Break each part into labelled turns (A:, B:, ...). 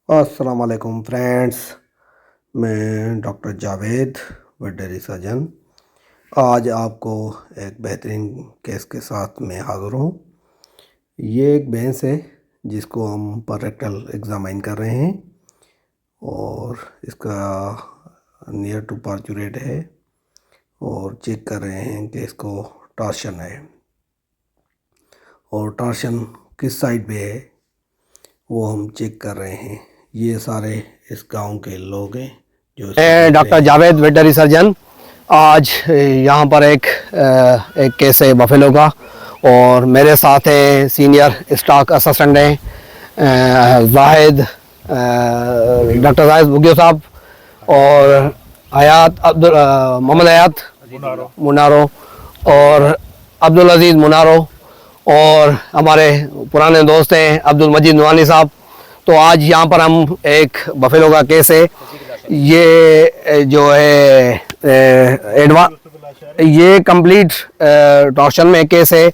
A: अस्सलाम वालेकुम फ्रेंड्स। मैं डॉक्टर जावेद, वेटनरी सर्जन। आज आपको एक बेहतरीन केस के साथ मैं हाज़िर हूँ। ये एक भैंस है जिसको हम पर रेक्टल एग्ज़ामाइन कर रहे हैं और इसका नियर टू पार्चुरेट है और चेक कर रहे हैं कि इसको टॉर्शन है और टॉर्शन किस साइड पे है वो हम चेक कर रहे हैं। ये सारे इस गांव के लोग हैं जो इसको
B: मैं
A: देख रहे
B: डॉक्टर
A: हैं।
B: Javed veterinary surgeon. आज यहाँ पर एक केस है बफेलो का और मेरे साथ हैं सीनियर स्टॉक असिस्टेंट हैं जाहिद, डॉक्टर जाहिद बुगियो साहब और हयात मोहम्मद हयात मुनारो और अब्दुल अजीज़ मुनारो और हमारे पुराने दोस्त हैं अब्दुल मजीद नवानी साहब। तो आज यहाँ पर हम एक बफेलो का केस है। ये जो है ये कंप्लीट टॉर्शन में केस है।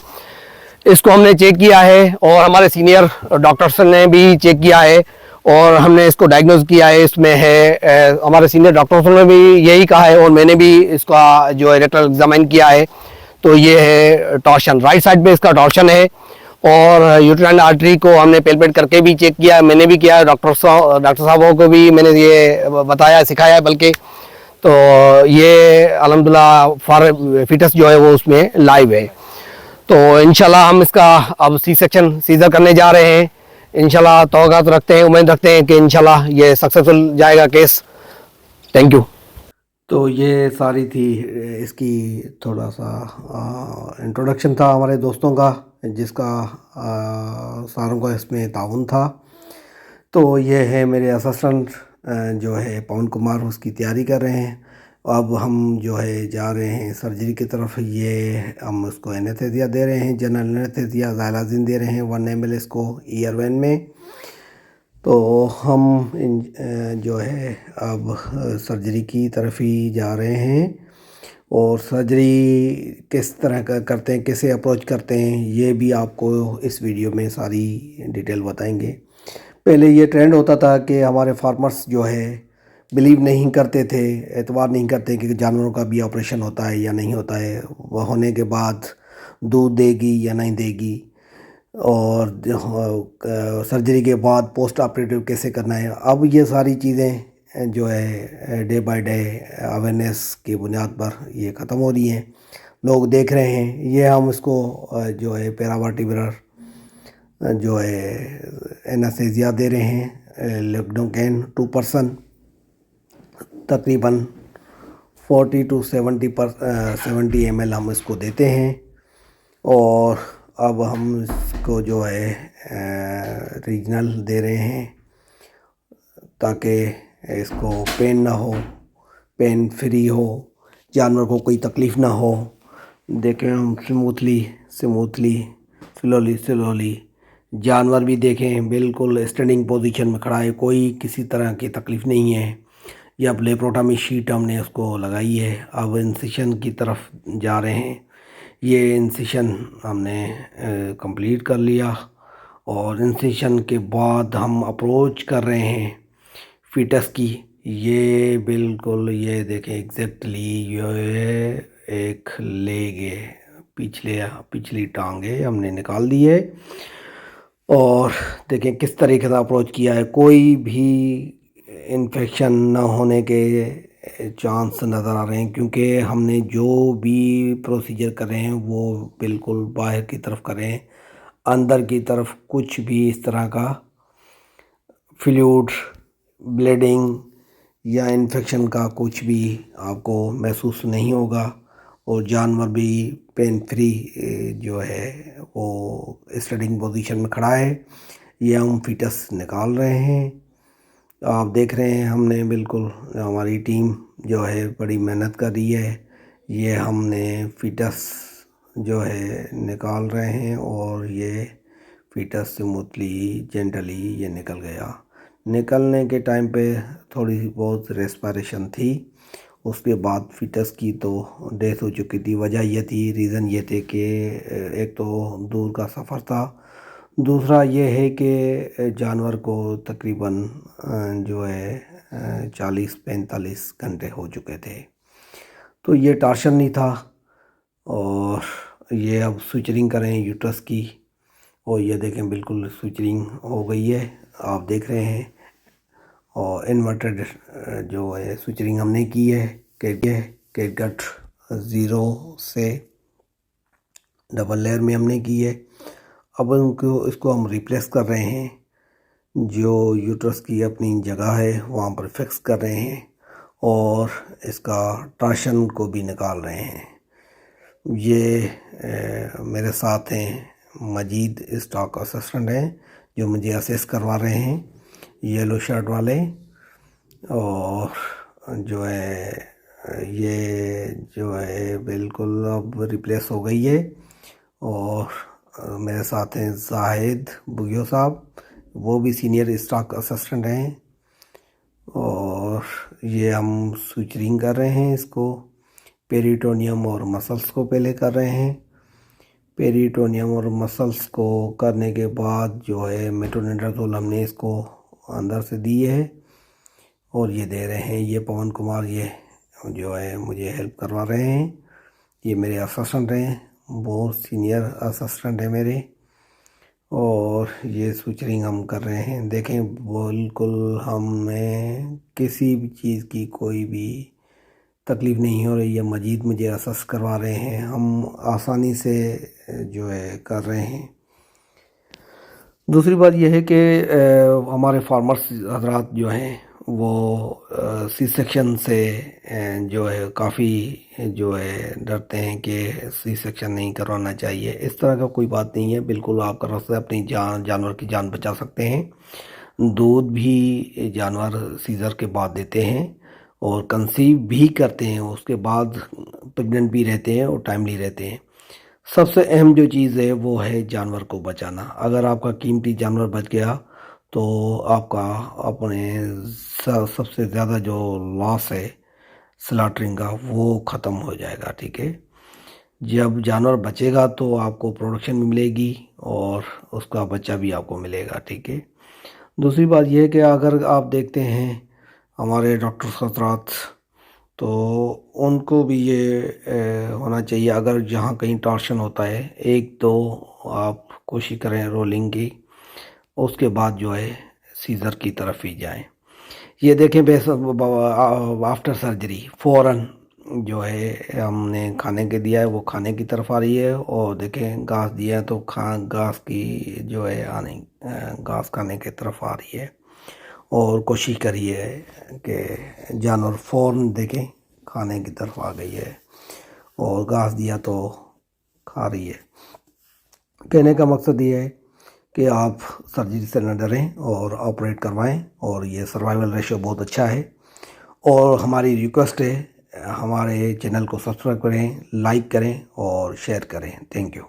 B: इसको हमने चेक किया है और हमारे सीनियर डॉक्टर्स ने भी चेक किया है और हमने इसको डायग्नोज किया है। इसमें है हमारे सीनियर डॉक्टर्स ने भी यही कहा है और मैंने भी इसका जो है रेक्टल एग्जामिन किया है। तो ये है टॉर्शन, राइट साइड पे इसका टॉर्शन है और यूट्राइन आर्टरी को हमने पेल्पेट करके भी चेक किया है, मैंने भी किया है, डॉक्टर साहबों को भी मैंने ये बताया सिखाया है बल्कि। तो ये अल्हम्दुलिल्लाह फॉर फिटस जो है वो उसमें लाइव है। तो इंशाल्लाह हम इसका अब सी सेक्शन सीजर करने जा रहे हैं। इंशाल्लाह तौक़ात रखते हैं, उम्मीद रखते हैं कि इंशाल्लाह ये सक्सेसफुल जाएगा केस। Thank you.
A: तो ये सारी थी इसकी थोड़ा सा इंट्रोडक्शन था हमारे दोस्तों का जिसका सारों का इसमें ताउन था। तो ये है मेरे असिस्टेंट जो है पवन कुमार, उसकी तैयारी कर रहे हैं। अब हम जो है जा रहे हैं सर्जरी की तरफ। ये हम उसको एनेस्थेसिया दे रहे हैं, जनरल एनेस्थेसिया ज़ाइलाज़िन दे रहे हैं 1 ml इसको ईयर वेन में। तो हम जो है अब सर्जरी की तरफ ही जा रहे हैं और सर्जरी किस तरह का करते हैं, कैसे अप्रोच करते हैं, ये भी आपको इस वीडियो में सारी डिटेल बताएंगे। पहले ये ट्रेंड होता था कि हमारे फार्मर्स जो है बिलीव नहीं करते थे, एतबार नहीं करते कि जानवरों का भी ऑपरेशन होता है या नहीं होता है, वह होने के बाद दूध देगी या नहीं देगी और सर्जरी के बाद पोस्ट ऑपरेटिव कैसे करना है। अब ये सारी चीज़ें जो है डे बाय डे अवेयरनेस की बुनियाद पर ये ख़त्म हो रही हैं, लोग देख रहे हैं। ये हम इसको जो है पैरावर्टिब्रल जो है एनास्थेसिया दे रहे हैं लिडोकैन 2%, तकरीबन 40 to 70 ml हम इसको देते हैं। और अब हम इसको जो है रीजनल दे रहे हैं ताकि इसको पेन ना हो, पेन फ्री हो, जानवर को कोई तकलीफ़ ना हो। देखें हम स्मूथली स्मूथली स्लोली स्लोली, जानवर भी देखें बिल्कुल स्टैंडिंग पोजीशन में खड़ा है, कोई किसी तरह की तकलीफ़ नहीं है। यह ब्लेप्रोटॉमी शीट हमने उसको लगाई है। अब इंसिशन की तरफ जा रहे हैं। ये इंसिशन हमने कंप्लीट कर लिया और इंसिशन के बाद हम अप्रोच कर रहे हैं फीटस की। ये बिल्कुल ये देखें एग्जैक्टली ये एक लेग है, पिछली टांग है, हमने निकाल दी है। और देखें किस तरीके से अप्रोच किया है, कोई भी इन्फेक्शन ना होने के चांस नज़र आ रहे हैं क्योंकि हमने जो भी प्रोसीजर कर रहे हैं वो बिल्कुल बाहर की तरफ कर रहे हैं। अंदर की तरफ कुछ भी इस तरह का फ्लूइड, ब्लीडिंग या इन्फेक्शन का कुछ भी आपको महसूस नहीं होगा और जानवर भी पेन फ्री जो है वो स्टैंडिंग पोजीशन में खड़ा है। ये हम फीटस निकाल रहे हैं। आप देख रहे हैं हमने बिल्कुल हमारी टीम जो है बड़ी मेहनत कर रही है। ये हमने फीटस जो है निकाल रहे हैं और ये फीटस स्मूथली जेंटली ये निकल गया। निकलने के टाइम पे थोड़ी बहुत रेस्पिरेशन थी, उसके बाद फीटस की तो डेथ हो चुकी थी। वजह ये थी, रीज़न ये थे कि एक तो दूर का सफ़र था, दूसरा ये है कि जानवर को तकरीबन जो है 40-45 घंटे हो चुके थे, तो ये टार्शन नहीं था। और ये अब सुचरिंग करें यूट्रस की, और ये देखें बिल्कुल सुचरिंग हो गई है, आप देख रहे हैं। और इन्वर्टेड जो है सुचरिंग हमने की है कैटगट 0 से डबल लेयर में हमने की है। अब इसको हम रिप्लेस कर रहे हैं, जो यूट्रस की अपनी जगह है वहाँ पर फिक्स कर रहे हैं, और इसका टार्शन को भी निकाल रहे हैं। ये मेरे साथ हैं मजीद स्टॉक असिस्टेंट हैं जो मुझे असेस करवा रहे हैं, येलो शर्ट वाले। और जो है ये जो है बिल्कुल अब रिप्लेस हो गई है। और मेरे साथ हैं जाहिद बुगियो साहब, वो भी सीनियर स्टॉक असिस्टेंट हैं। और ये हम सुचरिंग कर रहे हैं, इसको पेरिटोनियम और मसल्स को पहले कर रहे हैं। पेरिटोनियम और मसल्स को करने के बाद जो है मेट्रोनिडाज़ोल हमने इसको अंदर से दी है, और ये दे रहे हैं। ये पवन कुमार ये जो है मुझे हेल्प करवा रहे हैं, ये मेरे असिस्टेंट हैं, बहुत सीनियर असिस्टेंट है मेरे। और ये सुचरिंग हम कर रहे हैं। देखें बिल्कुल हमें किसी भी चीज़ की कोई भी तकलीफ़ नहीं हो रही है। मजीद मुझे असेस करवा रहे हैं, हम आसानी से जो है कर रहे हैं। दूसरी बात यह है कि हमारे फार्मर्स हजरात जो हैं वो सी सेक्शन से जो है काफ़ी जो है डरते हैं कि सी सेक्शन नहीं करवाना चाहिए। इस तरह का कोई बात नहीं है, बिल्कुल आप कर सकते हैं, अपनी जानवर की जान बचा सकते हैं। दूध भी जानवर सीज़र के बाद देते हैं, और कंसीव भी करते हैं, उसके बाद प्रेग्नेंट भी रहते हैं और टाइमली रहते हैं। सबसे अहम जो चीज़ है वो है जानवर को बचाना। अगर आपका कीमती जानवर बच गया तो आपका अपने सबसे ज़्यादा जो लॉस है स्लॉटरिंग का वो ख़त्म हो जाएगा, ठीक है। जब जानवर बचेगा तो आपको प्रोडक्शन भी मिलेगी और उसका बच्चा भी आपको मिलेगा, ठीक है। दूसरी बात यह है कि अगर आप देखते हैं हमारे डॉक्टर हज़रात, तो उनको भी ये होना चाहिए, अगर जहाँ कहीं टॉर्शन होता है एक तो आप कोशिश करें रोलिंग की, उसके बाद जो है सीज़र की तरफ ही जाएं। ये देखें आफ्टर सर्जरी फ़ौरन जो है हमने खाने के दिया है वो खाने की तरफ आ रही है, और देखें घास दिया है तो घास की जो है घास खाने की तरफ आ रही है। और कोशिश करिए कि जानवर फ़ौरन देखें खाने की तरफ आ गई है, और घास दिया तो खा रही है। कहने का मकसद ये है कि आप सर्जरी से न डरें और ऑपरेट करवाएं, और ये सर्वाइवल रेशियो बहुत अच्छा है। और हमारी रिक्वेस्ट है, हमारे चैनल को सब्सक्राइब करें, लाइक करें और शेयर करें। Thank you.